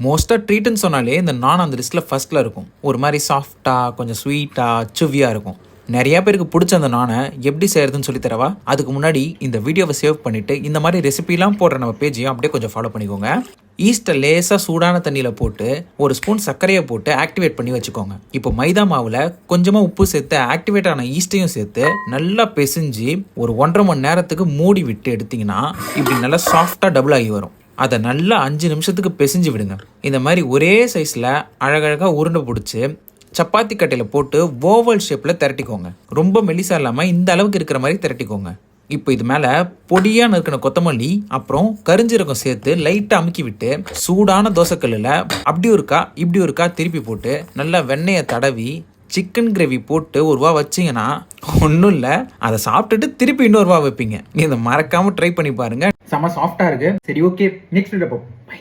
மோஸ்ட்டாக ட்ரீட்டுன்னு சொன்னாலே இந்த நான் அந்த லிஸ்ட்டில் ஃபஸ்ட்டில் இருக்கும். ஒரு மாதிரி சாஃப்டாக கொஞ்சம் ஸ்வீட்டாக சுவியாக இருக்கும். நிறையா பேருக்கு பிடிச்ச அந்த நானை எப்படி செய்கிறதுன்னு சொல்லி தரவா? அதுக்கு முன்னாடி இந்த வீடியோவை சேவ் பண்ணிவிட்டு இந்த மாதிரி ரெசிபிலாம் போடுற நம்ம பேஜையும் அப்படியே கொஞ்சம் ஃபாலோ பண்ணிக்கோங்க. ஈஸ்ட்டை லேசாக சூடான தண்ணியில் போட்டு ஒரு ஸ்பூன் சர்க்கரையை போட்டு ஆக்டிவேட் பண்ணி வச்சுக்கோங்க. இப்போ மைதா மாவில் கொஞ்சமாக உப்பு சேர்த்து ஆக்டிவேட் ஆன ஈஸ்ட்டையும் சேர்த்து நல்லா பிசைஞ்சு ஒரு 1.5 மணி நேரத்துக்கு மூடி விட்டு எடுத்திங்கன்னா இப்படி நல்லா சாஃப்டாக டபுள் ஆகி வரும். அதை நல்லா 5 நிமிஷத்துக்கு பிசைஞ்சு விடுங்க. இந்த மாதிரி ஒரே சைஸில் அழகழகாக உருண்டை பிடிச்சி சப்பாத்தி கட்டையில் போட்டு ஓவல் ஷேப்பில் திரட்டிக்கோங்க. ரொம்ப மெலிசாக இல்லாமல் இந்த அளவுக்கு இருக்கிற மாதிரி திரட்டிக்கோங்க. இப்போ இது மேலே பொடியாக நறுக்கின கொத்தமல்லி அப்புறம் கரிஞ்சீரகம் சேர்த்து லைட்டாக அமுக்கி விட்டு சூடான தோசைக்கல்லில் அப்படி ஒருக்கா இப்படி ஒருக்கா திருப்பி போட்டு நல்லா வெண்ணெயை தடவி சிக்கன் கிரேவி போட்டு ஒரு ரூபா வச்சிங்கன்னா ஒன்றும் இல்லை, அதை சாப்பிட்டுட்டு திருப்பி இன்னொரு ரூபா வைப்பீங்க. இதை மறக்காமல் ட்ரை பண்ணி பாருங்கள். செம்ம சாஃப்டாக இருக்குது. சரி, ஓகே, நெக்ஸ்ட் வீடியோ பார்ப்போம். பை.